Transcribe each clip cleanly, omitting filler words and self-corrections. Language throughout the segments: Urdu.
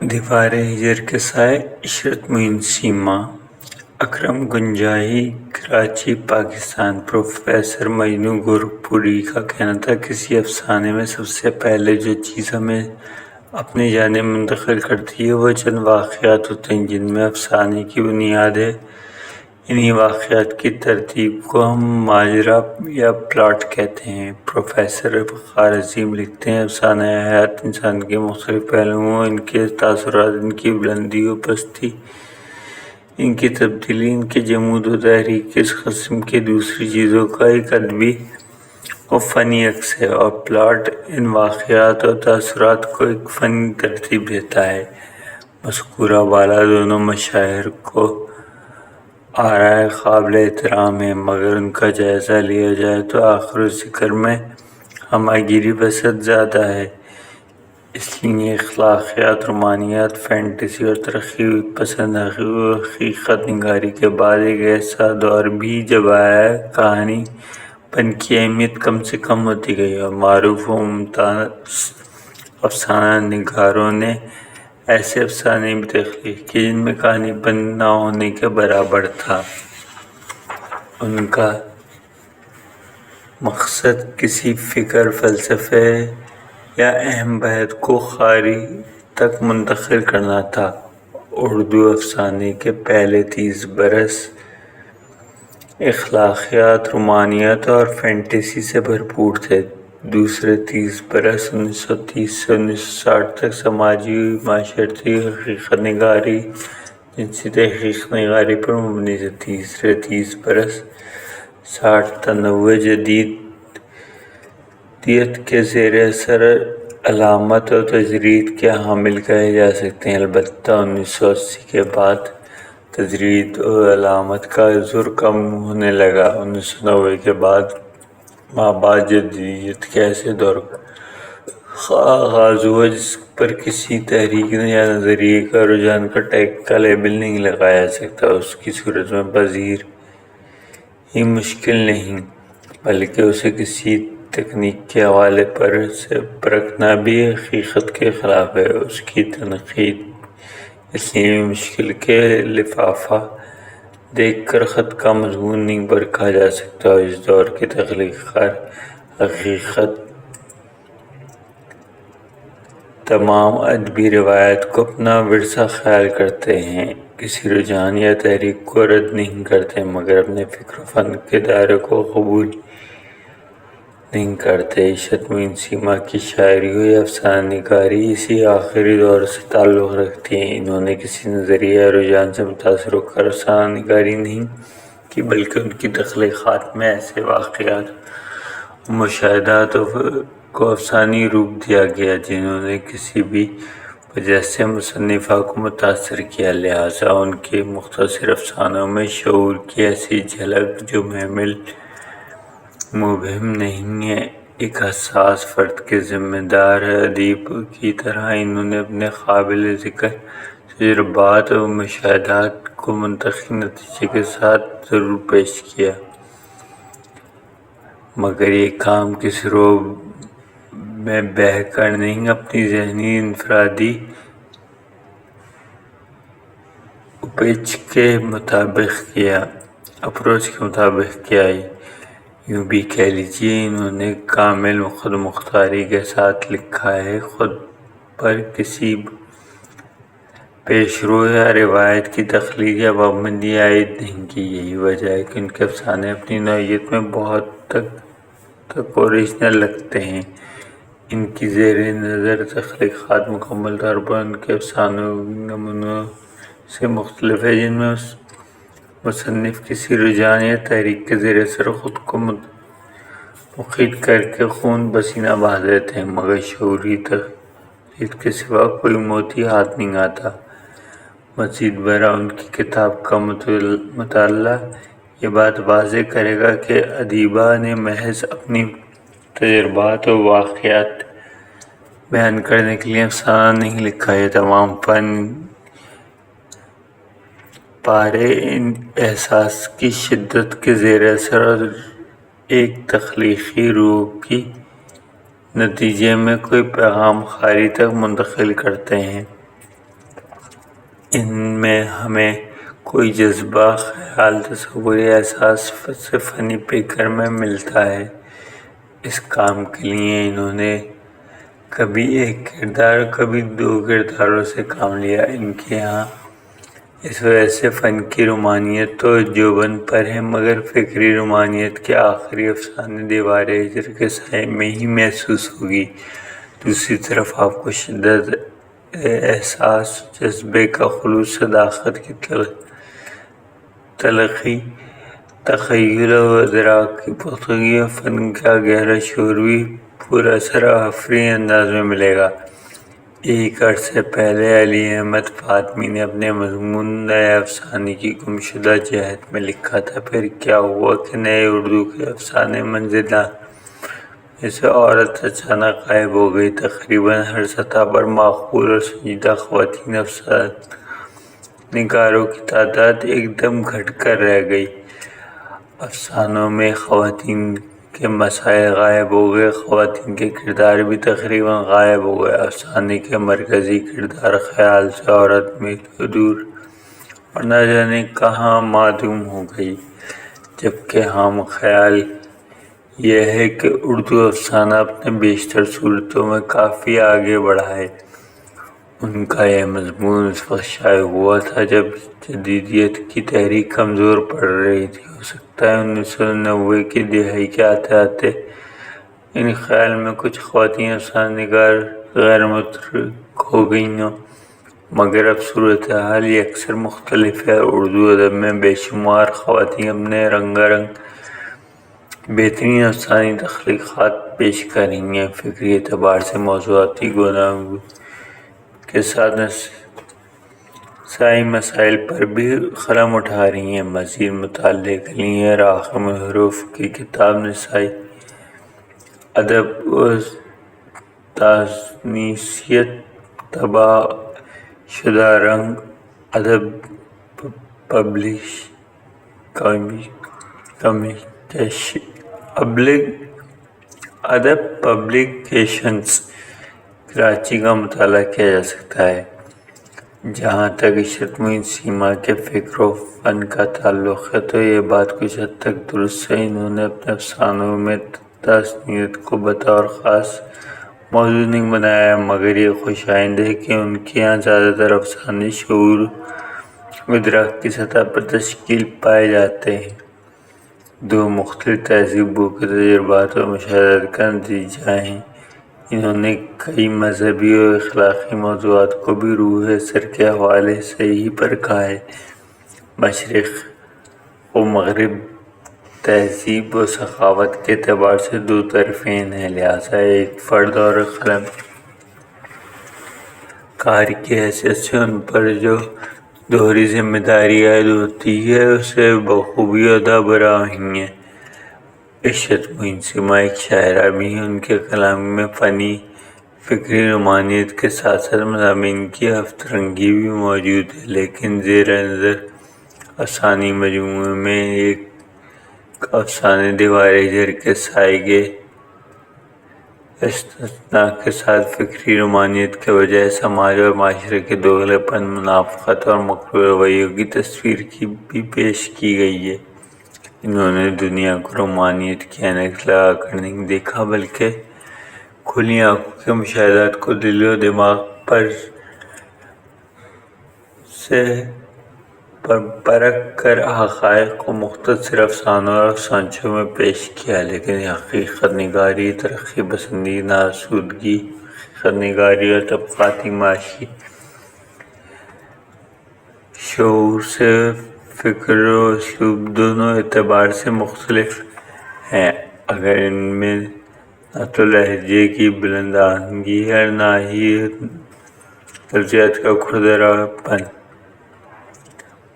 دیوار ہجر کے سائے عشرت معین سیما اکرم گنجائی کراچی پاکستان پروفیسر مجنو گورپوری کا کہنا تھا کسی افسانے میں سب سے پہلے جو چیز ہمیں اپنی جانب منتقل کرتی ہے وہ چند واقعات ہوتے ہیں جن میں افسانے کی بنیاد ہے۔ انہی واقعات کی ترتیب کو ہم ماجرا یا پلاٹ کہتے ہیں۔ پروفیسر وقار عظیم لکھتے ہیں افسانہ حیات انسان کے مختلف پہلوؤں، ان کے تاثرات، ان کی بلندی و پستی، ان کی تبدیلی، ان کے جمود و تحریک، اس قسم کی دوسری چیزوں کا ایک ادبی و فنی عکس ہے، اور پلاٹ ان واقعات اور تاثرات کو ایک فنی ترتیب دیتا ہے۔ مذکورہ بالا دونوں مشاہیر کو آرائے قابل احترام ہیں، مگر ان کا جائزہ لیا جائے تو آخر الذکر میں ہمہ گیری بسط زیادہ ہے۔ اس لیے اخلاقیات، رومانیات، فینٹیسی اور ترقی پسند حقیقت نگاری کے بعد ایک ایسا دور بھی جب آیا ہے کہانی پن کی اہمیت کم سے کم ہوتی گئی، اور معروف و ممتاز افسانہ نگاروں نے ایسے افسانے بھی تخلیق کیے جن میں کہانی پن نہ ہونے کے برابر تھا۔ ان کا مقصد کسی فکر، فلسفے یا اہم بحث کو قاری تک منتقل کرنا تھا۔ اردو افسانے کے پہلے 30 برس اخلاقیات، رومانیات اور فینٹیسی سے بھرپور تھے۔ دوسرے 30 برس 1930 سے 1960 تک سماجی معاشرتی حقیقت نگاری، جنسی تحقیق نگاری پر مبنی تھے۔ تیسرے 30 برس 60 تا 90 جدیدیت کے زیر اثر علامت و تجرید کے حامل کہے جا سکتے ہیں۔ البتہ 1980 کے بعد تجرید و علامت کا زور کم ہونے لگا۔ 1990 کے بعد مابعد جدیدیت کے ایسے دور کا آغاز ہوا جس پر کسی تحریک یا نظریے کا رجحان کا ٹیگ کا لیبل نہیں لگایا جا سکتا۔ اس کی صورت میں پذیر ہی مشکل نہیں، بلکہ اسے کسی تکنیک کے حوالے سے پرکھنا بھی حقیقت کے خلاف ہے۔ اس کی تنقید اس لیے بھی مشکل کہ لفافہ دیکھ کر خط کا مضمون نہیں پرکھا جا سکتا، اور اس دور کے تخلیق کار حقیقت تمام ادبی روایات کو اپنا ورثہ خیال کرتے ہیں، کسی رجحان یا تحریک کو رد نہیں کرتے، مگر اپنے فکر و فن کے دائرے کو قبول نہیں کرتے۔ عشرت معین سیما کی شاعری ہو یا افسانہ نگاری اسی آخری دور سے تعلق رکھتی ہے۔ انہوں نے کسی نظریے یا رجحان سے متاثر ہو کر افسانہ نگاری نہیں کی، بلکہ ان کی تخلیقات میں ایسے واقعات و مشاہدات کو افسانوی روپ دیا گیا جنہوں نے کسی بھی وجہ سے مصنفہ کو متاثر کیا، لہٰذا ان کے مختصر افسانوں میں شعور کی ایسی جھلک جو مبہم نہیں ہے، ایک حساس فرد کے ذمہ دار ادیب کی طرح انہوں نے اپنے قابل ذکر تجربات و مشاہدات کو منطقی نتیجے کے ساتھ ضرور پیش کیا، مگر یہ کام کسی رعب میں بہہ کر نہیں، اپنی ذہنی انفرادی اپروچ کے مطابق کیا۔ یوں بھی کہہ لیجیے انہوں نے کامل خود مختاری کے ساتھ لکھا ہے، خود پر کسی پیشرو یا روایت کی تقلید یا پابندی عائد نہیں کی۔ یہی وجہ ہے کہ ان کے افسانے اپنی نوعیت میں بہت حد تک اوریجنل لگتے ہیں۔ ان کی زیر نظر تخلیقات مکمل طور پر ان کے افسانوں کے نمونوں سے مختلف ہیں جن میں مصنف کسی رجحان یا تحریک کے زیر اثر خود کو مقید کر کے خون پسینہ بہا دیتے ہیں، مگر شعوری تقلید کے سوا کوئی موتی ہاتھ نہیں آتا۔ مزید برآں ان کی کتاب کا مطالعہ یہ بات واضح کرے گا کہ ادیبہ نے محض اپنی تجربات و واقعات بیان کرنے کے لیے افسانہ نہیں لکھا، یہ تمام فن پارے احساس کی شدت کے زیر اثر اور ایک تخلیقی روح کے نتیجے میں کوئی پیغام قاری تک منتقل کرتے ہیں۔ ان میں ہمیں کوئی جذبہ، خیال، تصور یا احساس سے فنی پیکر میں ملتا ہے۔ اس کام کے لیے انہوں نے کبھی ایک کردار کبھی دو کرداروں سے کام لیا۔ ان کے یہاں اس وجہ سے فن کی رومانیت تو جوبن پر ہے، مگر فکری رومانیت کے آخری افسانے دیوار ہجر کے سائے میں ہی محسوس ہوگی۔ دوسری طرف آپ کو شدت احساس، جذبے کا خلوص، صداقت کی تلخی، تخیل و ادراک کی پختگی اور فن کا گہرا شعور بھی پر اثر آفرین انداز میں ملے گا۔ ایک عرصے پہلے علی احمد فاطمی نے اپنے مضمون نئے افسانے کی گمشدہ جہت میں لکھا تھا۔ پھر کیا ہوا کہ نئے اردو کے افسانے منزل میں سے عورت اچانک غائب ہو گئی۔ تقریباً ہر سطح پر معقول اور سنجیدہ خواتین افسانہ نگاروں کی تعداد ایک دم گھٹ کر رہ گئی۔ افسانوں میں خواتین کے مسائل غائب ہو گئے، خواتین کے کردار بھی تقریباً غائب ہو گئے۔ افسانے کے مرکزی کردار خیال سے عورت میل دور اور نہ جانے کہاں معدوم ہو گئی، جبکہ ہم خیال یہ ہے کہ اردو افسانہ اپنے بیشتر صورتوں میں کافی آگے بڑھا ہے۔ ان کا یہ مضمون اس وقت شائع ہوا تھا جب جدیدیت کی تحریک کمزور پڑ رہی تھی۔ ہو سکتا ہے 1990 کی دہائی کے آتے آتے ان خیال میں کچھ خواتین افسانہ نگار غیر متحرک ہو گئی ہوں، مگر اب صورتحال یکسر مختلف ہے۔ اردو ادب میں بے شمار خواتین اپنے رنگا رنگ بہترین افسانوی تخلیقات پیش کر رہی ہیں، فکری اعتبار سے موضوعاتی گوناگونی کے ساتھ نسائی مسائل پر بھی قلم اٹھا رہی ہیں۔ مزید مطالعے کے لیے راغب حروف کی کتاب نسائی ادب و تانیثیت طبع شدہ رنگ ادب پبلیکیشنز کراچی کا مطالعہ کیا جا سکتا ہے۔ جہاں تک عشرت معین سیما کے فکر و فن کا تعلق ہے تو یہ بات کچھ حد تک درست ہے۔ انہوں نے اپنے افسانوں میں تانیثیت کو بطور خاص موضوع نہیں بنایا، مگر یہ خوش آئند ہے کہ ان کے یہاں زیادہ تر افسانے شعور و ادراک کی سطح پر تشکیل پائے جاتے ہیں۔ دو مختلف تہذیبوں کے تجربات اور مشاہدات کا نتیجہ ہیں۔ انہوں نے کئی مذہبی اور اخلاقی موضوعات کو بھی روح اثر کے حوالے سے ہی پرکھا ہے۔ مشرق و مغرب تہذیب و ثقافت کے اعتبار سے دو طرفین ہیں، لہٰذا ایک فرد اور قلم کار کی حیثیت سے ان پر جو دوہری ذمہ داری عائد ہوتی ہے اسے بخوبی ادا برآ رہی ہیں۔ عشرت معین سیما ایک شاعرہ بھی ہیں۔ ان کے کلام میں فنی فکری رومانیت کے ساتھ ساتھ مضامین کی ہفت رنگی بھی موجود ہے، لیکن زیر نظر افسانوی مجموعے میں ایک افسانے دیوار ہجر کے سائے کے استثناء کے ساتھ فکری رومانیت کے بجائے سماج اور معاشرے کے دوغلے پن، منافقت اور مکروہ رویوں کی تصویر بھی پیش کی گئی ہے۔ انہوں نے دنیا کو رومانیت کی عینک لگا کر نہیں دیکھا، بلکہ کھلی آنکھوں کے مشاہدات کو دل و دماغ سے پرکھ کر حقائق کو مختصر افسانوں اور افسانچوں میں پیش کیا۔ لیکن حقیقت نگاری، ترقی پسندی، ناسودگی، حقیقت نگاری اور طبقاتی معاشی شعور سے فکر و اسلوب دونوں اعتبار سے مختلف ہیں۔ اگر ان میں نہ تو لہجے کی بلند آہنگی ہے اور نہ ہی لفظیات کا کھردرا پن،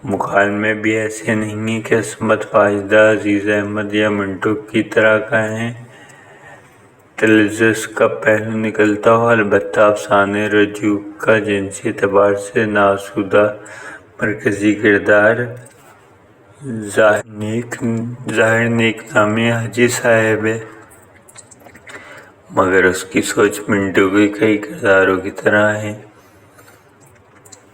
مکالمے بھی ایسے نہیں ہیں کہ عصمت واجدہ، عزیز احمد یا منٹو کی طرح کہیں تلفظ کا پہلو نکلتا ہو۔ البتہ افسانے رجوع کا جنسی اعتبار سے ناسودہ مرکزی کردار ظاہر نیک نامی حاجی صاحب ہے، مگر اس کی سوچ منٹو کے کئی کرداروں کی طرح ہے۔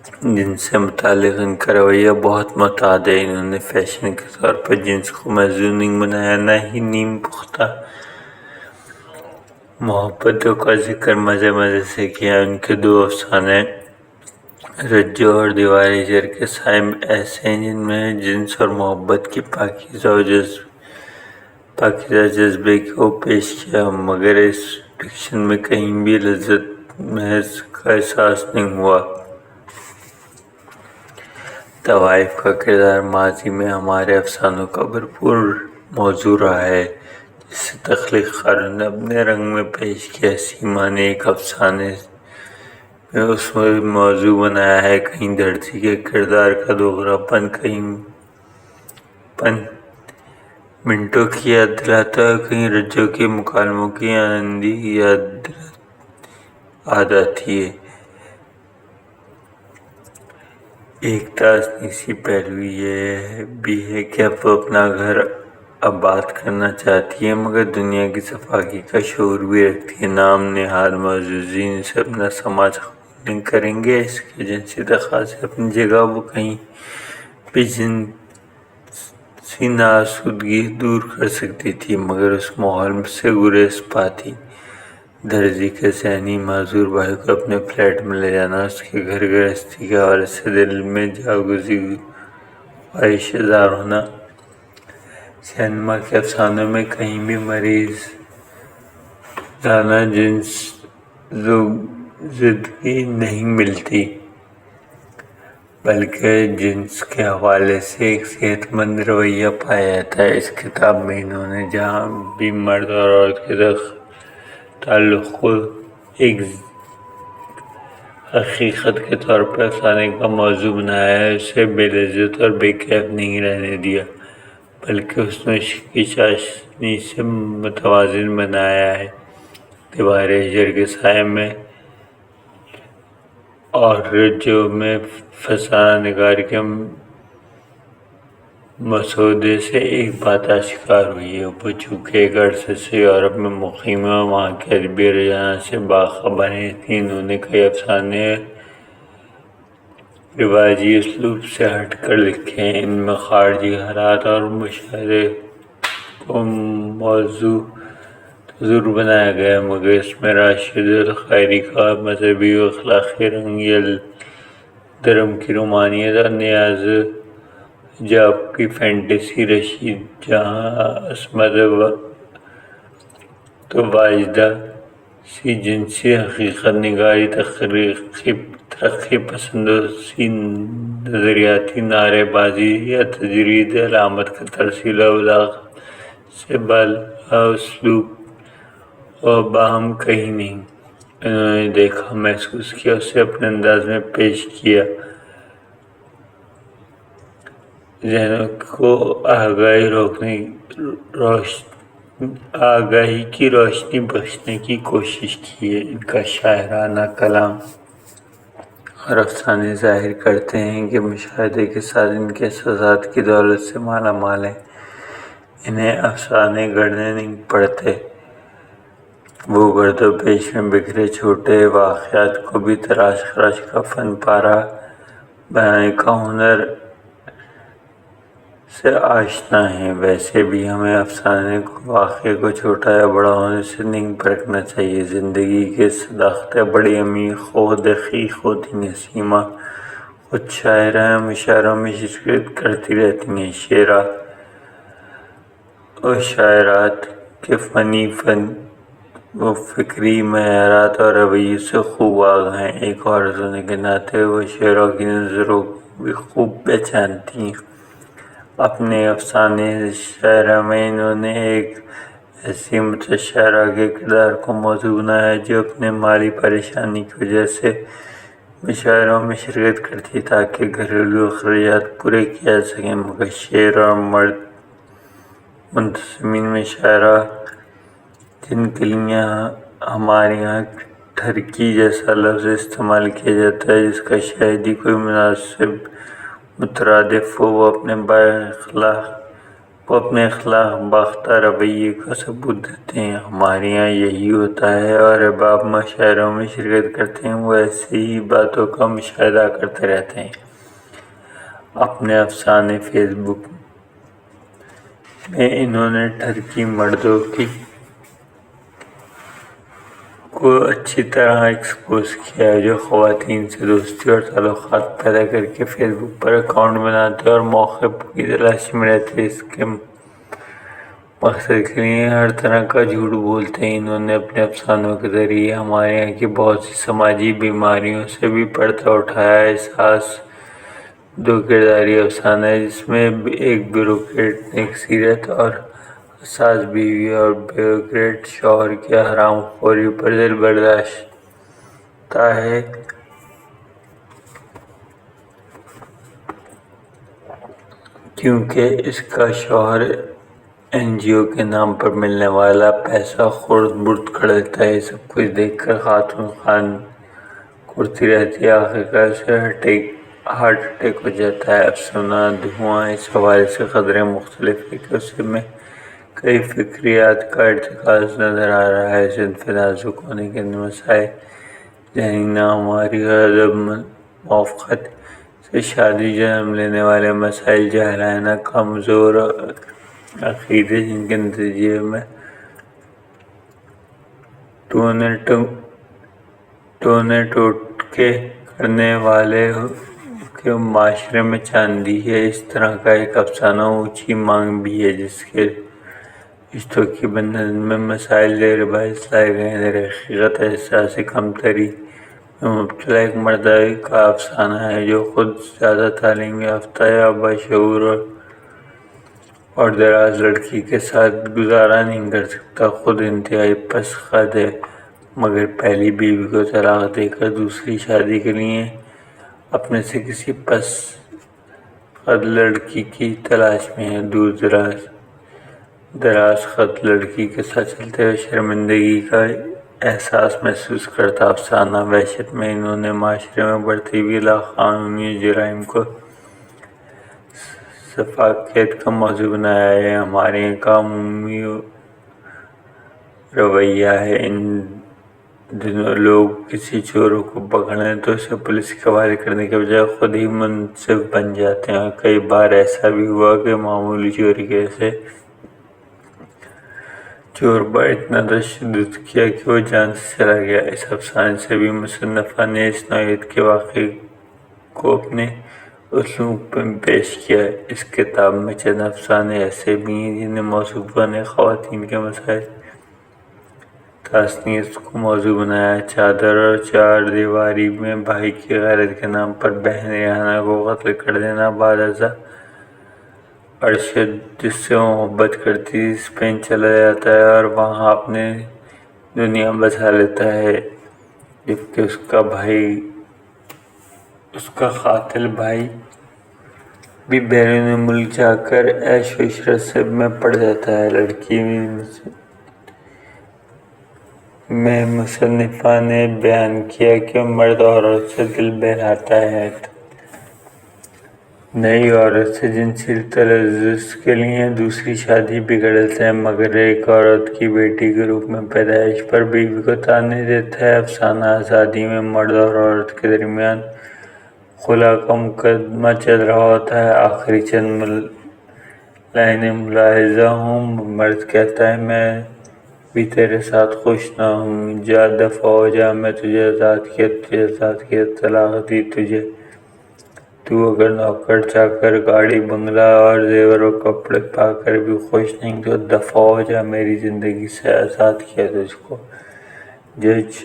جن سے متعلق ان کا رویہ بہت معتاد ہے۔ انہوں نے فیشن کے طور پر جنس کو محض نہیں بنایا، نہ ہی نیم پختہ محبتوں کا ذکر مزے مزے سے کیا۔ ان کے دو افسانے رجو اور دیواری زر کے سائے ایسے ہیں جن میں جنس اور محبت کی پاکیزہ جذبے کو پیش کیا، مگر اس فکشن میں کہیں بھی لذت محض کا احساس نہیں ہوا۔ طوائف کا کردار ماضی میں ہمارے افسانوں کا بھرپور موضوع رہا ہے، جسے تخلیق کاروں نے اپنے رنگ میں پیش کیا۔ سیما نے ایک افسانے میں اس موضوع بنایا ہے، کہیں دھرتی کے کردار کا دوغرا پن کہیں منٹو کی یاد دلاتا ہے، کہیں رجو کے مکالموں کی آنندی یاد آتی ہے۔ ایک تاسنیسی پہلو یہ بھی ہے کہ اب وہ اپنا گھر آباد کرنا چاہتی ہے، مگر دنیا کی صفائی کا شعور بھی رکھتی ہے۔ نام نہاد معززین سے اپنا سماج قبول نہیں کریں گے، اس کے جنسی تقاضے اپنی جگہ، وہ کہیں بھی جنسی ناآسودگی دور کر سکتی تھی، مگر اس ماحول سے گریز پاتی۔ درزی کے ذہنی معذور بھائی کو اپنے فلیٹ میں لے جانا، اس کے گھر گرہستی کے حوالے سے دل میں جاگزی خواہش اظہار ہونا۔ سینما کے افسانوں میں کہیں بھی مریض جانا جنس زدگی نہیں ملتی، بلکہ جنس کے حوالے سے ایک صحت مند رویہ پایا جاتا ہے۔ اس کتاب میں انہوں نے جہاں بھی مرد اور عورت کے تعلق کو ایک حقیقت کے طور پر افسانے کا موضوع بنایا ہے، اسے بے لذت اور بے کیف نہیں رہنے دیا، بلکہ حسن و عشق کی چاشنی سے متوازن بنایا ہے۔ دیوار ہجر کے سائے میں اور رجو میں فسانہ نگار کے مسودے سے ایک بات آشکار ہوئی ہے، وہ چونکہ ایک عرصے سے یورپ میں مقیم ہے اور وہاں کے ادبی رجحانات سے باخبر ہیں، اس لیے انہوں نے کئی افسانے رواجی اسلوب سے ہٹ کر لکھے ہیں۔ ان میں خارجی حالات اور مشاہدے کو موضوع تو ضرور بنایا گیا ہے، مگر اس میں راشد الخیری کا مذہبی و اخلاقی رنگ، یلدرم کی رومانیت اور نیاز جاپ کی فینٹیسی، رشید جہاں عصمت تو واجدہ سی جنسی حقیقت نگاری، ترقی پسندی، نظریاتی نعرے بازی یا تجرید علامت کا ترسیل و بلاغت سے بالا اسلوب و باہم کہیں نہیں۔ انہوں نے دیکھا، محسوس کیا، اسے اپنے انداز میں پیش کیا، ذہنوں کو آگاہی کی روشنی بخشنے کی کوشش کی ہے۔ ان کا شاعرانہ کلام اور افسانے ظاہر کرتے ہیں کہ مشاہدے کے ساتھ ان کے احساسات کی دولت سے مالا مال ہیں۔ انہیں افسانے گھڑنے نہیں پڑتے، وہ گرد و پیش میں بکھرے چھوٹے واقعات کو بھی تراش خراش کا فن پارہ بنانے کا ہنر سے آشنا ہیں۔ ویسے بھی ہمیں افسانے واقعے کو چھوٹا یا بڑا ہونے سے نہیں پرکھنا چاہیے۔ زندگی کی صداقتیں بڑی عمیق و دقیق ہوتی ہیں۔ سیما خود شاعرہ ہیں، مشاعروں میں شرکت کرتی رہتی ہیں۔ شعراء و شاعرات کے فنی و فکری معیارات اور رویے سے خوب آگاہ ہیں۔ ایک عورت ہونے کے ناطے وہ شعراء کی نظروں کو بھی خوب پہچانتی ہیں۔ اپنے افسانے شاعرہ میں انہوں نے ایک ایسی متشائرہ کے کردار کو موضوع بنایا ہے جو اپنے مالی پریشانی کی وجہ سے مشاعروں میں شرکت کرتی ہے تاکہ گھریلو اخراجات پورے کیے جا سکیں، مگر شعر اور مرد منتظمین میں شاعرہ جن کے لیے ہمارے یہاں ٹھرکی جیسا لفظ استعمال کیا جاتا ہے، جس کا شاید ہی کوئی مناسب مترادف ہو، وہ اپنے بااخلاق وہ اپنے اخلاق باختہ رویے کا ثبوت دیتے ہیں۔ ہمارے یہاں یہی ہوتا ہے، اور اب آپ مشاعروں میں شرکت کرتے ہیں وہ ایسی ہی باتوں کا مشاہدہ کرتے رہتے ہیں۔ اپنے افسانے فیس بک میں انہوں نے ٹرکی مردوں کو اچھی طرح ایکسپوز کیا ہے، جو خواتین سے دوستی اور تعلقات پیدا کر کے فیس بک پر اکاؤنٹ بناتے اور مواقع کی تلاش میں رہتے، اس کے مقصد کے لیے ہر طرح کا جھوٹ بولتے ہیں۔ انہوں نے اپنے افسانوں کے ذریعے ہمارے یہاں کی بہت سی سماجی بیماریوں سے بھی پردہ اٹھایا ہے۔ احساس دو کرداری افسانہ ہے، جس میں ایک بیوروکریٹ نیک سیرت اور حساس بیوی اور بیوروکریٹ شوہر کی حرام خوری پر دل برداشتہ ہے، کیونکہ اس کا شوہر NGO کے نام پر ملنے والا پیسہ خرد برد کر دیتا ہے۔ یہ سب کچھ دیکھ کر خاتون خان کرتی رہتی ہے، آخرکار اسے ہارٹ اٹیک ہو جاتا ہے۔ افسانہ دھواں اس حوالے سے قدرے مختلف ہے کہ اسے میں کئی فکریات کا ارتکاز نظر آ رہا ہے۔ صنف نازک ہونے کے مسائل، ذہنی ناہمواری، غضب موافقت سے شادی، جنم لینے والے مسائل، جاہلانہ کمزور عقیدے جن کے نتیجے میں ٹونے ٹوٹکے کرنے والے کے معاشرے میں چاندی ہے۔ اس طرح کا ایک افسانہ اونچی مانگ بھی ہے، جس کے رشتوں کی بد نظمی میں مسائل زیر بحث لائے گئے ہیں۔ در حقیقت احساس کمتری میں مبتلا ایک مرد کا افسانہ ہے، جو خود زیادہ تعلیم یافتہ یا باشعور اور دراز لڑکی کے ساتھ گزارا نہیں کر سکتا۔ خود انتہائی پست قد ہے، مگر پہلی بیوی کو طلاق دے کر دوسری شادی کے لیے اپنے سے کسی پست قد لڑکی کی تلاش میں ہے۔ دور دراز قد لڑکی کے ساتھ چلتے ہوئے شرمندگی کا احساس محسوس کرتا افسانہ وحشت میں انہوں نے معاشرے میں بڑھتی ہوئی لاقانونی اور جرائم کو سفاکیت کا موضوع بنایا ہے۔ ہمارے یہاں کا عمومی رویہ ہے، ان دنوں لوگ کسی چوروں کو پکڑیں تو اسے پولیس کے حوالے کرنے کے بجائے خود ہی منصف بن جاتے ہیں، اور کئی بار ایسا بھی ہوا کہ معمولی چوری کے سے چور پر اتنا تشدد کیا کہ وہ جان سے چلا گیا۔ اس افسانے سے بھی مصنفہ نے اس نوعیت کے واقعے کو اپنے اسلوب میں پیش کیا ہے۔ اس کتاب میں چند افسانے ایسے بھی ہیں جنہیں موصوفہ نے خواتین کے مسائل تانیث کو موضوع بنایا ہے۔ چادر اور چار دیواری میں بھائی کی غیرت کے نام پر بہن ریحانہ کو قتل کر دینا۔ بعد ازاں ارشد، جس سے وہ محبت کرتی تھی، اسپین چلا جاتا ہے اور وہاں اپنی دنیا بسا لیتا ہے، جبکہ اس کا قاتل بھائی بھی بیرون ملک جا کر عیش و عشرت میں پڑ جاتا ہے۔ لڑکی میں مصنفہ نے بیان کیا کہ مرد عورت سے دل بہلاتا ہے، نئی عورت سے جنسی تلذذ کے لیے دوسری شادی بگاڑ دیتا ہے، مگر ایک عورت کی بیٹی کے روپ میں پیدائش پر بیوی کو طعنے دیتا ہے۔ افسانہ آزادی میں مرد اور عورت کے درمیان خلا کا مقدمہ چل رہا ہوتا ہے۔ آخری چند لائنیں ملاحظہ ہوں۔ مرد کہتا ہے، میں بھی تیرے ساتھ خوش نہ ہوں، جا دفع ہو جا، میں تجھے آزاد کیا، طلاق دی تجھے، تو اگر نوکر چاکر، گاڑی بنگلہ اور زیور و کپڑے پا کر بھی خوش نہیں تو دفع ہو جا، میری زندگی سے آزاد کیا تجھ کو۔ جج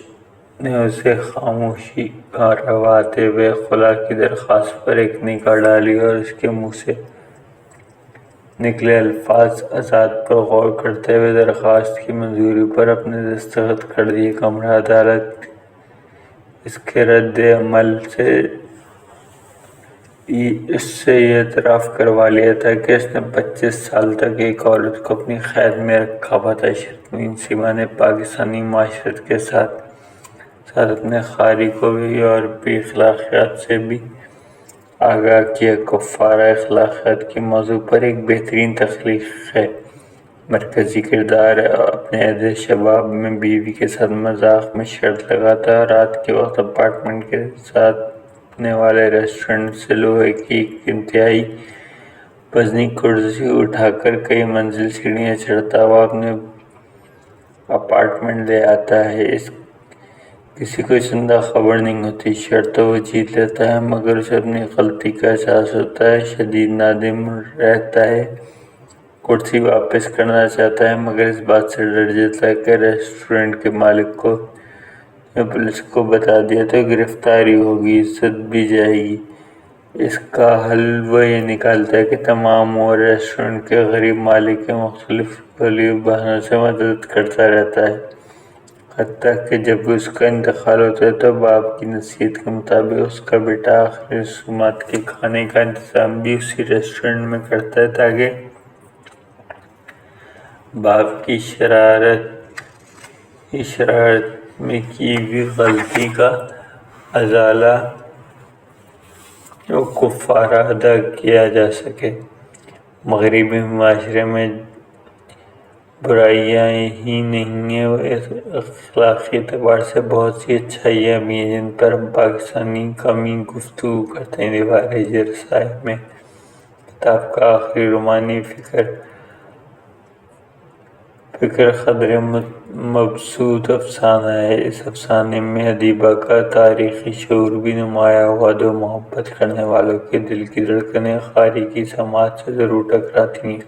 نے اسے خاموشی کرواتے ہوئے خلا کی درخواست پر ایک نگاہ ڈالی اور اس کے منہ سے نکلے الفاظ آزاد پر غور کرتے ہوئے درخواست کی منظوری پر اپنے دستخط کر دیے۔ کمرہ عدالت اس کے رد عمل سے اس سے یہ اعتراف کروا لیا تھا کہ اس نے 25 سال تک ایک عورت کو اپنی قید میں رکھا ہوا تھا۔ عشرت معین سیما نے پاکستانی معاشرت کے ساتھ ساتھ اپنے قاری کو بھی یورپی اخلاقیات سے بھی آگاہ کیا کفارہ اخلاقیات کے موضوع پر ایک بہترین تخلیق ہے۔ مرکزی کردار اپنے عہد شباب میں بیوی کے ساتھ مذاق میں شرط لگاتا ہے اور رات کے وقت اپارٹمنٹ کے ساتھ ہونے والے ریسٹورنٹ سے لوہے کی ایک انتہائی وزنی کرسی اٹھا کر کئی منزل سیڑھیاں چڑھتا ہوا اپنے اپارٹمنٹ لے آتا ہے۔ کسی کو اس اندر خبر نہیں ہوتی۔ شرط تو وہ جیت لیتا ہے مگر اسے اپنی غلطی کا احساس ہوتا ہے، شدید نادم رہتا ہے، کرسی واپس کرنا چاہتا ہے مگر اس بات سے ڈر جاتا ہے کہ ریسٹورنٹ کے مالک کو پولیس کو بتا دیا تو گرفتاری ہوگی، عزت بھی جائے گی۔ اس کا حل وہ یہ نکالتا ہے کہ تمام عمر ریسٹورنٹ کے غریب مالک کے مختلف غلیظ بہانوں سے مدد کرتا رہتا ہے، حتیٰ کہ جب اس کا انتقال ہوتا ہے تو باپ کی نصیحت کے مطابق اس کا بیٹا آخری رسومات کے کھانے کا انتظام بھی اسی ریسٹورنٹ میں کرتا ہے تاکہ باپ کی شرارت میں کی ہوئی غلطی کا ازالہ و کفارہ ادا کیا جا سکے۔ مغربی معاشرے میں برائیاں ہی نہیں ہیں، اخلاقی اعتبار سے بہت سی اچھائیاں بھی ہیں جن پر ہم پاکستانی کمی گفتگو کرتے ہیں۔ دیوار رسائی میں کتاب کا آخری رومانی فکر قدرے مبسوط افسانہ ہے۔ اس افسانے میں ادیبہ کا تاریخی شعور بھی نمایاں ہوا۔ دو محبت کرنے والوں کے دل کی دھڑکنیں قاری کی سماعت سے ضرور ٹکراتی ہیں،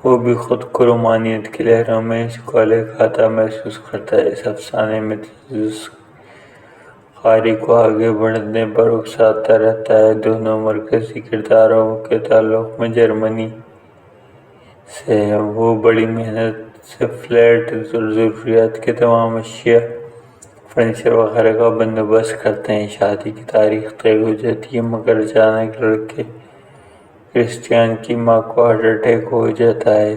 وہ بھی خود کو رومانیت کی لہروں میں شغال کھاتا محسوس کرتا ہے۔ اس افسانے میں تجسس قاری کو آگے بڑھنے پر اکساتا رہتا ہے۔ دونوں مرکزی کرداروں کے تعلق میں جرمنی سے ہے۔ وہ بڑی محنت سے فلیٹ اور ضروریات کے تمام اشیاء، فرنیچر وغیرہ کا بندوبست کرتے ہیں۔ شادی کی تاریخ طے ہو جاتی ہے مگر اچانک لڑکے کرسٹیان کی ماں کو ہارٹ اٹیک ہو جاتا ہے۔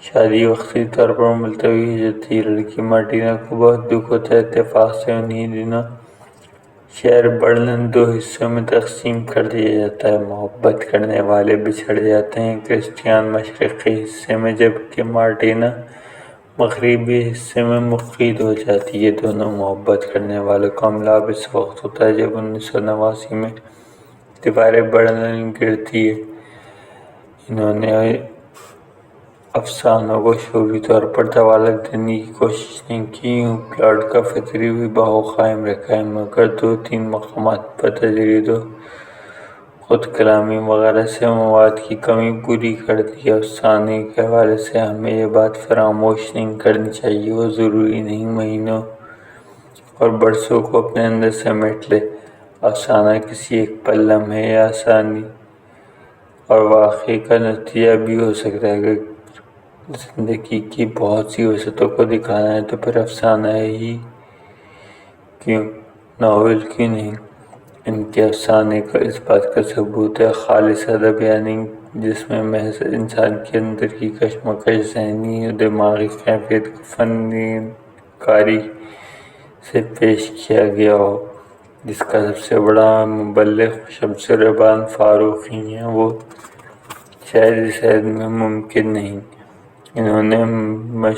شادی وقتی طور پر ملتوی ہو جاتی ہے۔ لڑکی مارٹینا کو بہت دکھ ہوتا ہے۔ اتفاق سے انہی دنوں شہر برلن دو حصوں میں تقسیم کر دیا جاتا ہے۔ محبت کرنے والے بچھڑ جاتے ہیں، کرسٹیان مشرقی حصے میں جبکہ مارٹینا مغربی حصے میں مقید ہو جاتی ہے۔ دونوں محبت کرنے والوں کا ملاپ اس وقت ہوتا ہے جب 1989 میں دیوار برلن گرتی ہے۔ انہوں نے افسانوں کو شعوری طور پر توالت دینے کی کوشش نہیں کی، یوں پلاٹ کا فطری بہاؤ قائم رکھا ہے مگر دو تین مقامات پر تجرید و خود کلامی وغیرہ سے مواد کی کمی پوری کر دی ہے۔ افسانے کے حوالے سے ہمیں یہ بات فراموش نہیں کرنی چاہیے وہ ضروری نہیں مہینوں اور برسوں کو اپنے اندر سمیٹ لے۔ افسانہ کسی ایک پل، لمحے یا ثانیے اور واقعے کا نتیجہ بھی ہو سکتا ہے۔ اگر زندگی کی بہت سی وسعتوں کو دکھانا ہے تو پھر افسانہ ہی کیوں، ناول کیوں نہیں؟ ان کے افسانے کا اس بات کا ثبوت ہے خالص ادب یعنی جس میں محض انسان کے اندر کی کشمکش، ذہنی و دماغی کیفیت کو فنکاری سے پیش کیا گیا ہو، جس کا سب سے بڑا مبلغ شمس ربان فاروقی ہیں، وہ شاید اس عہد میں ممکن نہیں۔ انہوں نے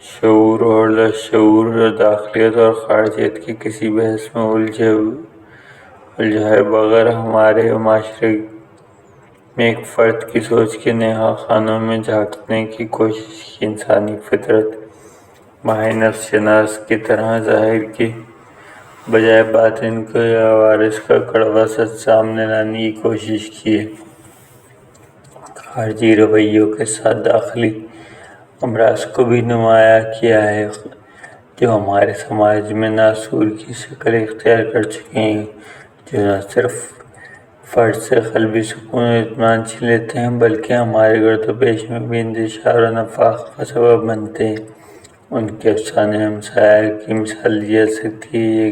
شعور اور لاشعور اور داخلیت اور خارجیت کی کسی بحث میں الجھائے بغیر ہمارے معاشرے میں ایک فرد کی سوچ کے نہا خانوں میں جھانکنے کی کوشش کی۔ انسانی فطرت ماہر نفس شناس کی طرح ظاہر کے بجائے باطن کو یا عوارض کا کڑوا سچ سامنے لانے کی کوشش کی ہے۔ خارجی رویوں کے ساتھ داخلی امراض کو بھی نمایاں کیا ہے جو ہمارے سماج میں ناسور کی شکل اختیار کر چکے ہیں، جو نہ صرف فرد سے قلبی سکون و اطمینان چھین لیتے ہیں بلکہ ہمارے گرد و پیش میں بھی انتشار و نفاق کا سبب بنتے ہیں۔ ان کے افسانے ہم سایہ کی مثال دی جا سکتی ہے۔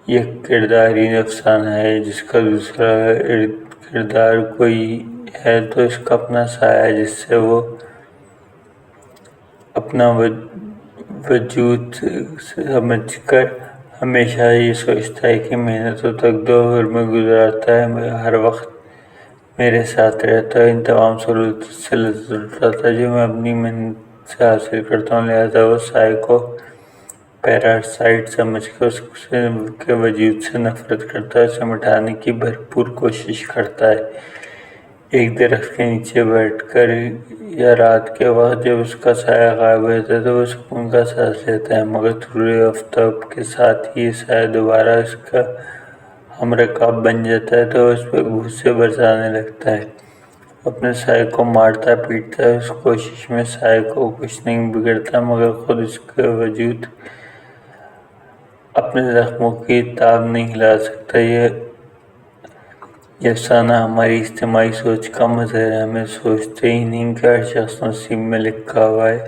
یک کرداری افسانہ ہے جس کا دوسرا کردار کوئی ہے تو اس کا اپنا سایہ ہے جس سے وہ اپنا وجود سمجھ کر ہمیشہ یہ سوچتا ہے کہ محنتوں تک دور میں گزارتا ہے، مگر ہر وقت میرے ساتھ رہتا ہے، ان تمام سہولتوں سے لذت اٹھاتا ہے جو میں اپنی محنت سے حاصل کرتا ہوں۔ لہٰذا وہ سائے کو پیراسائٹ سمجھ کر اس کے وجود سے نفرت کرتا ہے، اسے مٹانے کی بھرپور کوشش کرتا ہے۔ ایک درخت کے نیچے بیٹھ کر یا رات کے وقت جب اس کا سایہ غائب ہو جاتا ہے تو وہ سکون کا سانس لیتا ہے، مگر طلوع آفتاب کے ساتھ ہی یہ سایہ دوبارہ اس کا ہمرکاب بن جاتا ہے تو وہ اس پہ غصے برسانے لگتا ہے، اپنے سائے کو مارتا پیٹتا ہے۔ اس کوشش میں سائے کو کچھ نہیں بگڑتا، مگر خود اس کا وجود اپنے زخموں کی تاب نہیں ہلا سکتا۔ یہ افسانہ ہماری اجتماعی سوچ کا مظہر ہے۔ ہمیں سوچتے ہی نہیں کہ ہر شخص نصیب میں لکھا ہوا ہے۔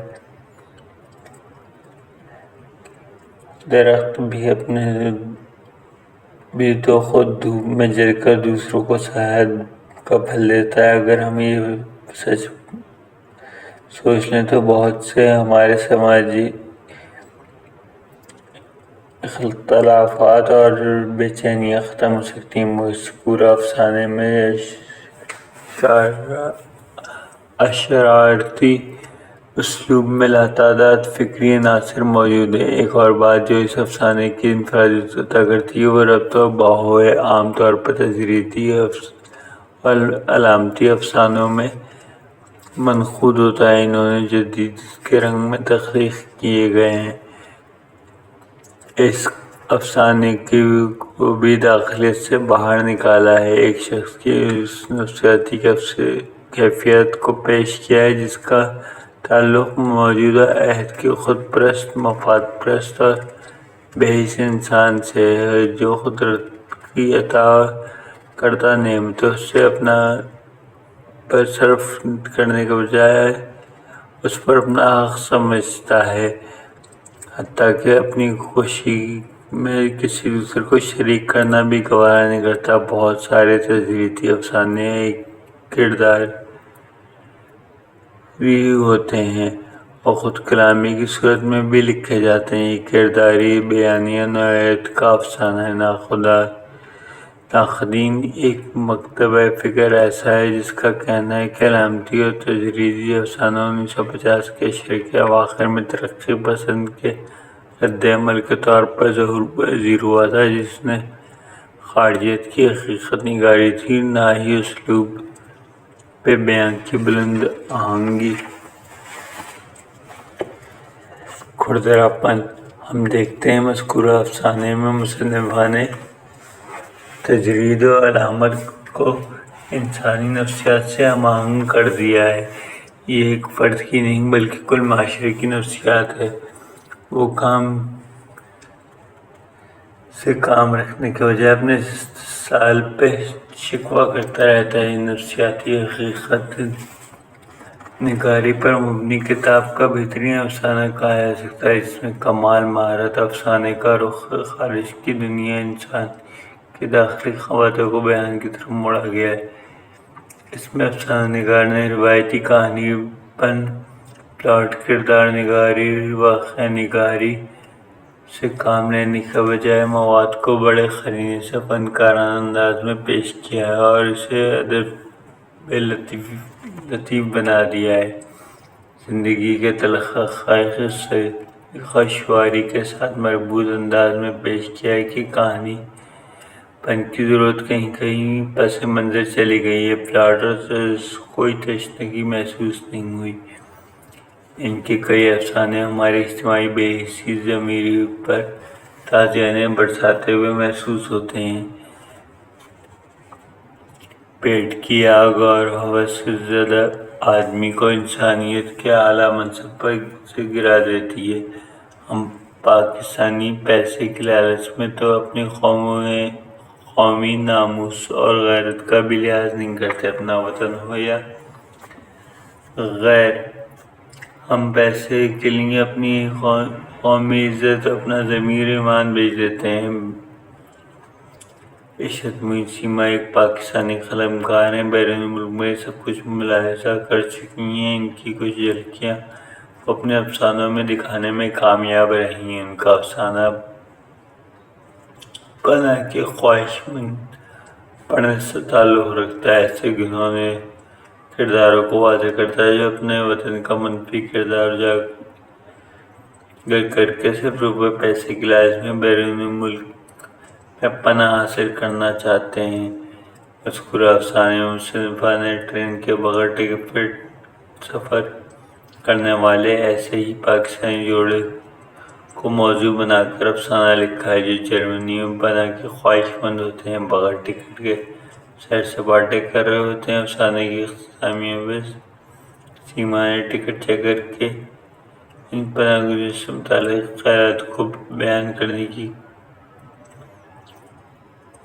درخت بھی تو خود دھوپ میں جل کر دوسروں کو سایہ کا پھل دیتا ہے۔ اگر ہم یہ سچ سوچ لیں تو بہت سے ہمارے سماجی اختلافات اور بے چینیاں ختم ہو سکتی ہیں۔ مذکورہ افسانے میں اشارتی اسلوب میں لاتعداد فکری عناصر موجود ہیں۔ ایک اور بات جو اس افسانے کی انفرادیت عطا کرتی ہے وہ ربط و بہو ہے۔ عام طور پر تجریدی اور علامتی افسانوں میں منقود ہوتا ہے، انہوں نے جدیدیت کے رنگ میں تخلیق کیے گئے ہیں۔ اس افسانے کو بھی داخلیت سے باہر نکالا ہے، ایک شخص کی اس نفسیاتی کیفیت کو پیش کیا ہے جس کا تعلق موجودہ عہد کے خود پرست، مفاد پرست اور بے حس انسان سے ہے، جو قدرت کی عطا کردہ نعمتوں سے اپنا پر صرف کرنے کے بجائے اس پر اپنا حق سمجھتا ہے، حتیٰ کہ اپنی خوشی میں کسی دوسرے کو شریک کرنا بھی گوارا نہیں کرتا۔ بہت سارے تجریدی افسانے ایک کرداری ہوتے ہیں اور خود کلامی کی صورت میں بھی لکھے جاتے ہیں۔ یہ کرداری بیانیہ نوعیت کا افسانہ ہے۔ ناقدین ایک مکتبہ فکر ایسا ہے جس کا کہنا ہے کہ علامتی اور تجریدی افسانہ 1950 کے عشرے کے اواخر میں ترقی پسند کے رد عمل کے طور پر ظہور پذیر ہوا تھا، جس نے خارجیت کی حقیقت نگاری تھی، نہ ہی اسلوب بیان کی بلند آہنگی۔ کھردراپن ہم دیکھتے ہیں مذکورہ افسانے میں مصنفہ نے تجرید و علامت کو انسانی نفسیات سے ہم آہنگ کر دیا ہے۔ یہ ایک فرد کی نہیں بلکہ کل معاشرے کی نفسیات ہے۔ وہ کام سے کام رکھنے کے بجائے اپنے استحصال پہ شکوہ کرتا رہتا ہے۔ نفسیاتی حقیقت نگاری پر مبنی کتاب کا بہترین افسانہ کہا جا سکتا ہے، جس میں کمال مہارت افسانے کا رخ خارج کی دنیا انسان کے داخلی خواطر کو بیان کی طرف موڑا گیا ہے۔ اس میں افسانہ نگار نے روایتی کہانی پن، پلاٹ، کردار نگاری، واقعہ نگاری سے کام لینے کے بجائے مواد کو بڑے قرینے سے فنکارانہ انداز میں پیش کیا ہے اور اسے ادب لطیف بنا دیا ہے۔ زندگی کے تلخ حقائق سے خوشگواری کے ساتھ مربوط انداز میں پیش کیا ہے کہ کہانی پن کی ضرورت کہیں کہیں پس منظر چلی گئی ہے، پلاٹ اور کوئی تشنگی محسوس نہیں ہوئی۔ ان کے کئی افسانے ہماری اجتماعی بے حسی ضمیری پر تازیانہ برساتے ہوئے محسوس ہوتے ہیں۔ پیٹ کی آگ اور ہوس زدہ آدمی کو انسانیت کے اعلیٰ منصب سے گرا دیتی ہے۔ ہم پاکستانی پیسے کے لالچ میں تو اپنی قومی ناموس اور غیرت کا بھی لحاظ نہیں کرتے، اپنا وطن ہو یا غیر۔ ہم پیسے کے لیے اپنی قومی عزت، اپنا ضمیر، ایمان بیچ دیتے ہیں۔ عشرت معین سیما ایک پاکستانی قلمکار ہیں، بیرون ملک میں سب کچھ ملاحظہ کر چکی ہیں، ان کی کچھ جھلکیاں وہ اپنے افسانوں میں دکھانے میں کامیاب رہی ہیں۔ ان کا افسانہ پناہ کے خواہش مند پڑھنے سے تعلق رکھتا ہے۔ ایسے گھنونے کرداروں کو واضح کرتا ہے جو اپنے وطن کا منفی کردار اجاگر کر کے صرف روپے پیسے کی لالچ میں بیرون ملک میں پناہ حاصل کرنا چاہتے ہیں۔ مذکورہ افسانے میں مصنفہ نے ٹرین کے بغیر ٹکٹ پر سفر کرنے والے ایسے ہی پاکستانی جوڑے کو موضوع بنا کر افسانہ لکھا ہے جو جرمنی میں پناہ کے خواہش مند ہوتے ہیں، بغیر ٹکٹ کے سیر سپاٹے کر رہے ہوتے ہیں۔ افسانے کی اختتامیہ میں سیما نے ٹکٹ چیکر کے ان پناہ گزینوں سے متعلق خیالات کو بیان کرنے کی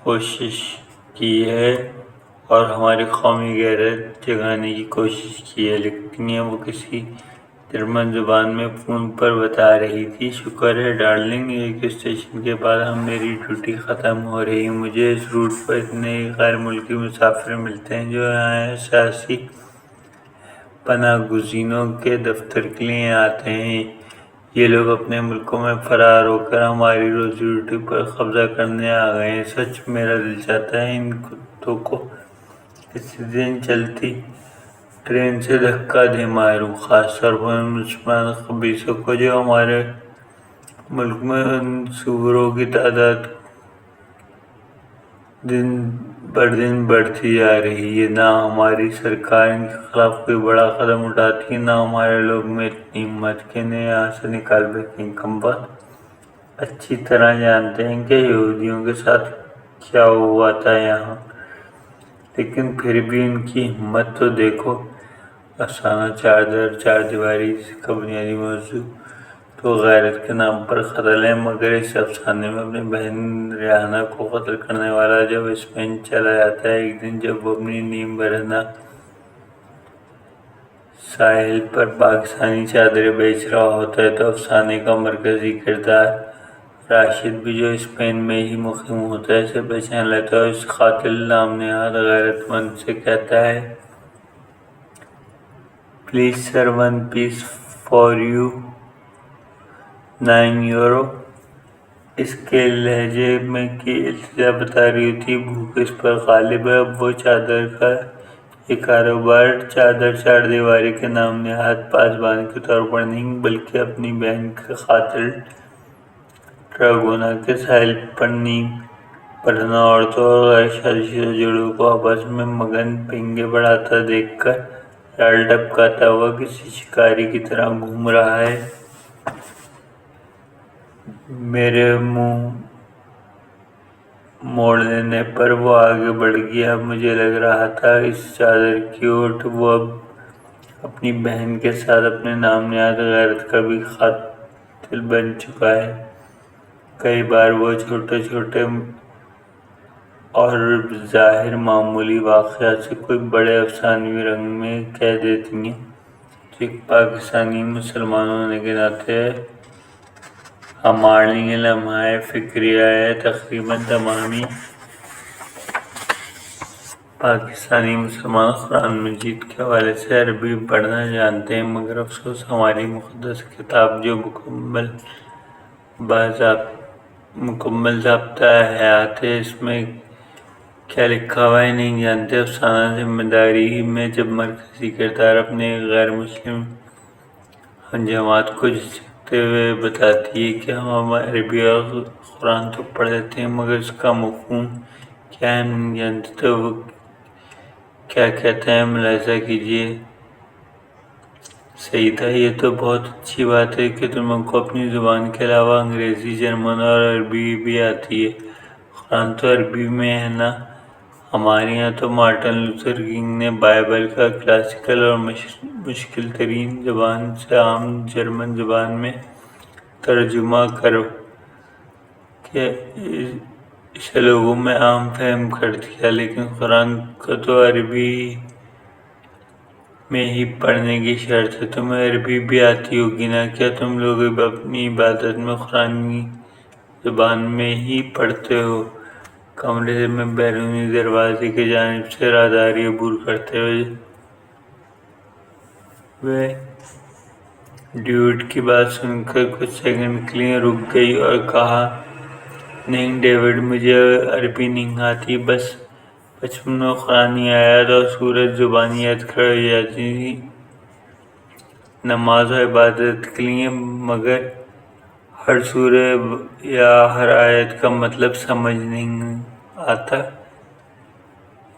کوشش کی ہے اور ہماری قومی غیرت جگانے کی کوشش کی ہے۔ لکھتی ہیں وہ کسی جرمن زبان میں فون پر بتا رہی تھی، شکر ہے ڈارلنگ، ایک اسٹیشن کے بعد میری ڈیوٹی ختم ہو رہی ہے۔ مجھے اس روٹ پر اتنے غیر ملکی مسافر ملتے ہیں جو یہاں سیاسی پناہ گزینوں کے دفتر کے لیے آتے ہیں۔ یہ لوگ اپنے ملکوں میں فرار ہو کر ہماری روزی روٹی پر قبضہ کرنے آ گئے ہیں۔ سچ میرا دل چاہتا ہے ان کتوں کو کسی دن چلتی ٹرین سے دھکا دے ماروں، خاص طور پر ان مسلمان خبیثوں کو جو ہمارے ملک میں ان سوروں کی تعداد دن بدن بڑھتی جا رہی ہے۔ نہ ہماری سرکار ان کے خلاف کوئی بڑا قدم اٹھاتی ہے، نہ ہمارے لوگ میں اتنی ہمت کہ انہیں یہاں سے نکال بیٹھیں۔ کم بخت اچھی طرح جانتے ہیں کہ یہودیوں کے ساتھ کیا ہوا تھا یہاں، لیکن پھر بھی ان کی ہمت تو دیکھو۔ افسانہ چار در چار دیواری کا بنیادی موضوع تو غیرت کے نام پر قتل ہے، مگر اس افسانے میں اپنی بہن ریحانہ کو قتل کرنے والا جب اسپین چلا جاتا ہے، ایک دن جب وہ اپنی نیم برہنہ ساحل پر پاکستانی چادریں بیچ رہا ہوتا ہے، تو افسانے کا مرکزی کردار راشد بھی جو اسپین میں ہی مقیم ہوتا ہے اسے پہچان لیتا ہے اور اس قاتل نام نہاد غیرت مند سے کہتا ہے، please sir, 1 piece for you, 9 euro. اس کے لہجے میں کی التجا بتا رہی ہوتی، بھوک اس پر غالب ہے۔ اب وہ چادر کا یہ کاروبار چادر چار دیواری کے نام نہاد پاسبان کے طور پر نہیں، بلکہ اپنی بہن کے قاتل ٹراگونا کے ساحل پر نیم برہنہ عورتوں اور غیر شادی شدہ جوڑوں کو آپس میں مگن پینگے بڑھاتا دیکھ کر لال ٹپکاتا ہوا کسی شکاری کی طرح گھوم رہا ہے۔ میرے منہ موڑ لینے پر وہ آگے بڑھ گیا۔ اب مجھے لگ رہا تھا اس چادر کی اوٹ وہ اب اپنی بہن کے ساتھ اپنے نام نہاد غیرت کا بھی قاتل بن چکا ہے۔ کئی بار وہ چھوٹے چھوٹے اور ظاہر معمولی واقعات سے کوئی بڑے افسانوی رنگ میں کہہ دیتی ہیں، جو ایک پاکستانی مسلمان ہونے کے ناطے ہمارے لیے لمحہ فکریہ ہے۔ تقریباً تمام ہی پاکستانی مسلمان قرآن مجید کے حوالے سے عربی پڑھنا جانتے ہیں، مگر افسوس ہماری مقدس کتاب جو مکمل ضابطہ حیات ہے، اس میں کیا لکھا ہوا ہے نہیں جانتے۔ افسانہ ذمہ داری میں جب مرکزی کردار اپنے غیر مسلم ہمجماعت کو جھجکتے ہوئے بتاتی ہے کہ ہم عربی اور قرآن تو پڑھ لیتے ہیں مگر اس کا مفہوم کیا ہے ہم نہیں جانتے، تو وہ کیا کہتا ہے ملاحظہ کیجیے۔ سیدہ، یہ تو بہت اچھی بات ہے کہ تم کو اپنی زبان کے علاوہ انگریزی، جرمن اور عربی بھی آتی ہے۔ قرآن تو عربی میں ہے نا؟ ہمارے یہاں تو مارٹن لوتھر کنگ نے بائبل کا کلاسیکل اور مشکل ترین زبان سے عام جرمن زبان میں ترجمہ کر کے اسے لوگوں میں عام فہم کر دیا، لیکن قرآن کو تو عربی میں ہی پڑھنے کی شرط ہے۔ تمہیں عربی بھی آتی ہوگی نا؟ کیا تم لوگ اپنی عبادت میں قرآنی زبان میں ہی پڑھتے ہو؟ کمرے میں بیرونی دروازے کی جانب سے راہداری عبور کرتے ہوئے ڈیوڈ کی بات سن کر کچھ سیکنڈ کے لیے رک گئی اور کہا، نہیں ڈیوڈ، مجھے عربی نہیں آتی، بس بچپن میں قرآنی آیات اور سورت زبانی یاد کر جاتی تھی نماز و عبادت کے لیے، مگر ہر سورہ یا ہر آیت کا مطلب سمجھ نہیں آتا،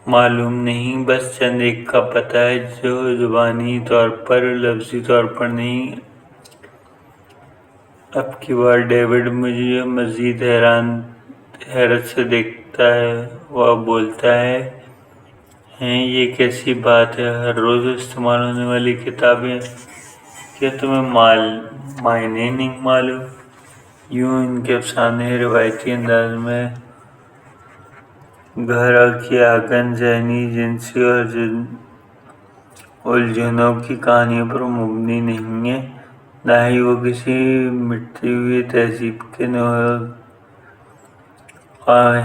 معلوم نہیں، بس چند ایک کا پتہ ہے جو زبانی طور پر لفظی طور پر نہیں۔ اب کی بار ڈیوڈ مجھے مزید حیرت سے دیکھتا ہے، وہ بولتا ہے ہیں یہ کیسی بات ہے، ہر روز استعمال ہونے والی کتابیں، کیا تمہیں معنی نہیں معلوم؟ یوں ان کے افسانے روایتی انداز میں گہرا کی آگن ذہنی، جنسی اور الجھنوں کی کہانیوں پر مبنی نہیں ہے، نہ ہی وہ کسی مٹتی ہوئی تہذیب کے نوحہ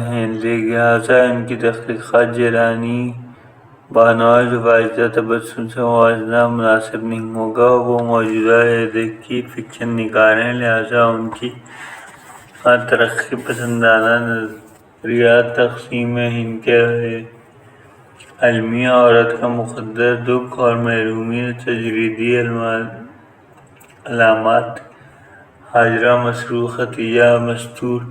ہیں، لہٰذا ان کی تخلیقات جیلانی بانوج واجدہ تبسم سے موازنہ مناسب نہیں ہوگا۔ وہ موجودہ عہدے کی فکشن نگار ہیں، لہٰذا ان کی ترقی پسندانہ نظریات تقسیم ہند کے المیہ، عورت کا مقدر دکھ اور محرومی، تجریدی علامات، ہاجرہ، مسرور، ختیجہ، مستور،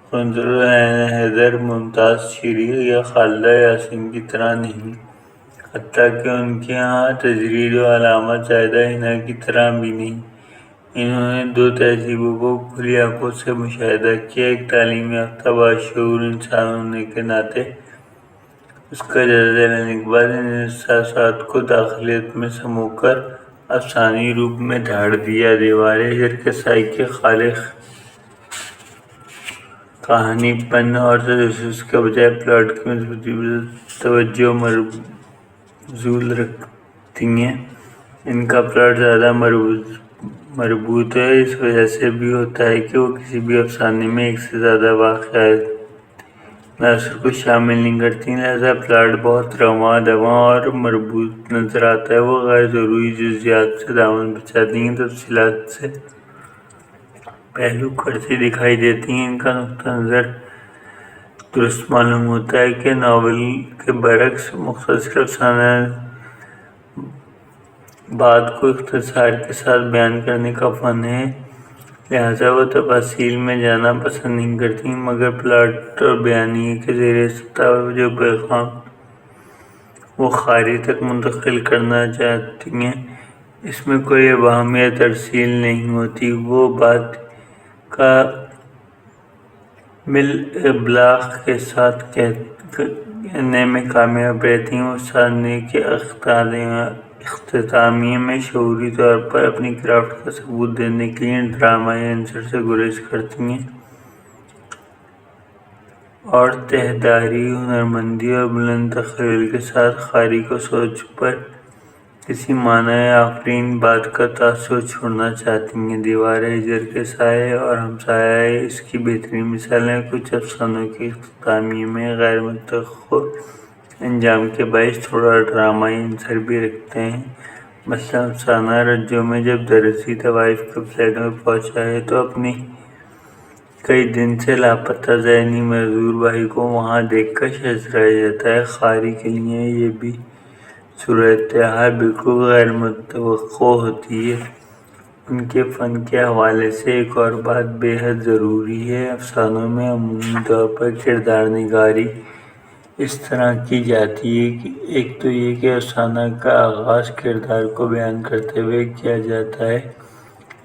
قنظل العین حیدر، ممتاز، شیری یا خالدہ یاسین کی طرح نہیں، حتیٰ کہ ان کے ہاں تجرید و علامات زائدہ حنا کی طرح بھی نہیں۔ انہوں نے دو تہذیبوں کو کھلی آنکھوں سے مشاہدہ کیا، ایک تعلیم یافتہ باشعور انسان ہونے کے ناطے اس کا جائزہ لینے کے بعد ان احساسات کو داخلیت میں سمو کر افسانوی روپ میں دھاڑ دیا۔ دیوار ہجر کے سائے کے خالق کہانی پن اور تجسس کے بجائے پلاٹ کی مضبوطی پر توجہ مبذول رکھتی ہیں۔ ان کا پلاٹ زیادہ مربوط ہے، اس وجہ سے بھی ہوتا ہے کہ وہ کسی بھی افسانے میں ایک سے زیادہ واقعاتی عناصر کو شامل نہیں کرتی، لہٰذا پلاٹ بہت رواں دواں اور مربوط نظر آتا ہے۔ وہ غیر ضروری جزئیات سے دامن بچاتی ہیں، تفصیلات سے پہلو کرتی دکھائی دیتی ہیں۔ ان کا نقطہ نظر درست معلوم ہوتا ہے کہ ناول کے برعکس مختصر افسانہ بات کو اختصار کے ساتھ بیان کرنے کا فن ہے، لہٰذا وہ تفاصیل میں جانا پسند نہیں کرتی، مگر پلاٹ اور بیانیے کے زیر سطح جو پیغام وہ قاری تک منتقل کرنا چاہتی ہیں اس میں کوئی ابہام یا ترسیل نہیں ہوتی۔ وہ بات کامل ابلاغ کے ساتھ کہنے میں کامیاب رہتی ہیں۔ وہ افسانے کے اختتامیہ میں شعوری طور پر اپنی کرافٹ کا ثبوت دینے کے لیے ڈرامائی عنصر سے گریز کرتی ہیں اور تہداری، ہنرمندی اور بلند تخیل کے ساتھ قاری کو سوچ پر کسی معنی آفرین بات کا تاثر چھوڑنا چاہتی ہیں۔ دیوار ہجر کے سائے اور ہمسایہ اس کی بہترین مثالیں کچھ افسانوں کے اختتامیہ میں غیر متوقع انجام کے باعث تھوڑا ڈرامائی عنصر بھی رکھتے ہیں۔ مثلاً افسانہ رجو میں جب درزی طوائف کے فلیٹ میں پہنچتا ہے تو اپنی کئی دن سے لاپتہ ذہنی معذور بھائی کو وہاں دیکھ کر شرمایا جاتا ہے۔ قاری کے لیے یہ بھی صورتحال بالکل غیر متوقع ہوتی ہے۔ ان کے فن کے حوالے سے ایک اور بات بے حد ضروری ہے۔ افسانوں میں عمومی طور پر کردار نگاری اس طرح کی جاتی ہے کہ ایک تو یہ کہ افسانہ کا آغاز کردار کو بیان کرتے ہوئے کیا جاتا ہے،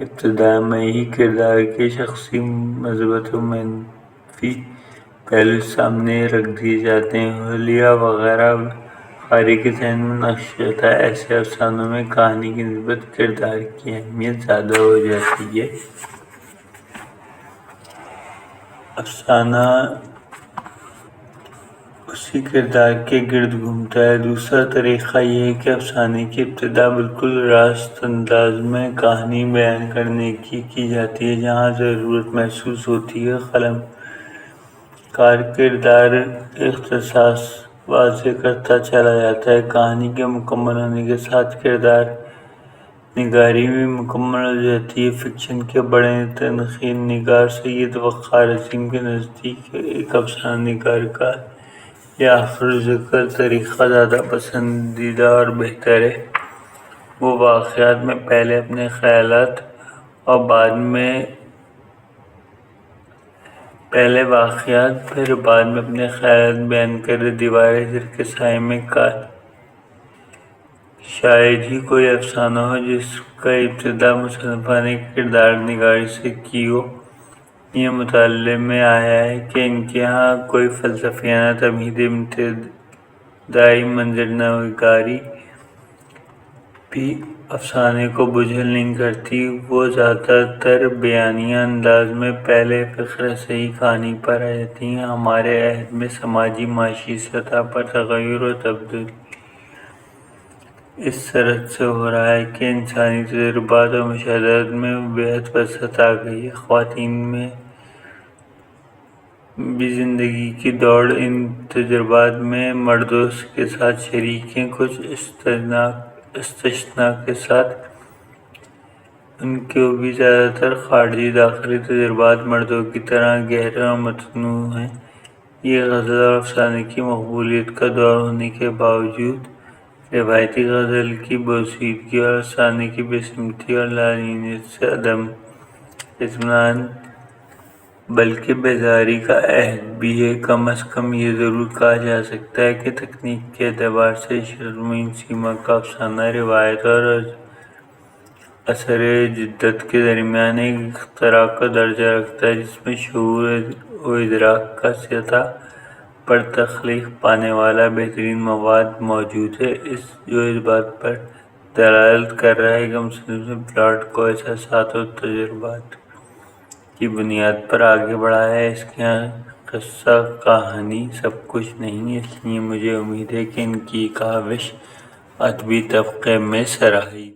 ابتدا میں ہی کردار کے شخصی مثبت و منفی پہلو سامنے رکھ دیے جاتے ہیں، حلیہ وغیرہ قاری کے ذہن میں نقش ہوتا ہے۔ ایسے افسانوں میں کہانی کی نسبت کردار کی اہمیت زیادہ ہو جاتی ہے۔ افسانہ اسی کردار کے گرد گھومتا ہے۔ دوسرا طریقہ یہ ہے کہ افسانے کی ابتدا بالکل راست انداز میں کہانی بیان کرنے کی جاتی ہے۔ جہاں ضرورت محسوس ہوتی ہے قلم کار کردار اختصاص واضح کرتا چلا جاتا ہے۔ کہانی کے مکمل ہونے کے ساتھ کردار نگاری بھی مکمل ہو جاتی ہے۔ فکشن کے بڑے تنقید نگار سید وقار عظیم کے نزدیک ایک افسانہ نگار کا یہ آخر ذکر طریقہ زیادہ پسندیدہ اور بہتر ہے۔ وہ واقعات میں پہلے اپنے خیالات اور بعد میں اپنے خیالات بیان کرے۔ دیوار ہجر کے سائے میں شاید ہی کوئی افسانہ ہو جس کا ابتدا مصنفہ نے کردار نگاری سے کی ہو۔ یہ مطالعے میں آیا ہے کہ ان کے ہاں کوئی فلسفیانہ تمہیدی ابتدائی منظر نگاری بھی افسانے کو بجھل نہیں کرتی۔ وہ زیادہ تر بیانیہ انداز میں پہلے فقرے سے ہی کہانی پر آ جاتی ہیں۔ ہمارے عہد میں سماجی معاشی سطح پر تغیر و تبدیلی اس سرحد سے ہو رہا ہے کہ انسانی تجربات اور مشاہدات میں بیحد وسعت آ گئی ہے۔ خواتین میں بھی زندگی کی دوڑ ان تجربات میں مردوں کے ساتھ شریک ہے۔ کچھ استثناء کے ساتھ ان کے بھی زیادہ تر خارجی داخلی تجربات مردوں کی طرح گہرے اور متنوع ہیں۔ یہ غزل اور افسانے کی مقبولیت کا دور ہونے کے باوجود روایتی غزل کی بوسیدگی اور افسانے کی بے سمتی اور لالینیت سے عدم اطمینان بلکہ بیزاری کا عہد بھی ہے۔ کم از کم یہ ضرور کہا جا سکتا ہے کہ تکنیک کے اعتبار سے عشرت معین سیما کا افسانہ روایت اور اثر جدت کے درمیان ایک اختراع کا درجہ رکھتا ہے، جس میں شعور و ادراک کی سطح پر تخلیق پانے والا بہترین مواد موجود ہے، جو اس بات پر دلالت کر رہا ہے کہ مصنف نے پلاٹ کو احساسات اور تجربات کی بنیاد پر آگے بڑھایا ہے۔ اس کے ہاں قصہ کہانی سب کچھ نہیں، اس لیے مجھے امید ہے کہ ان کی کاوش ادبی طبقے میں سراہی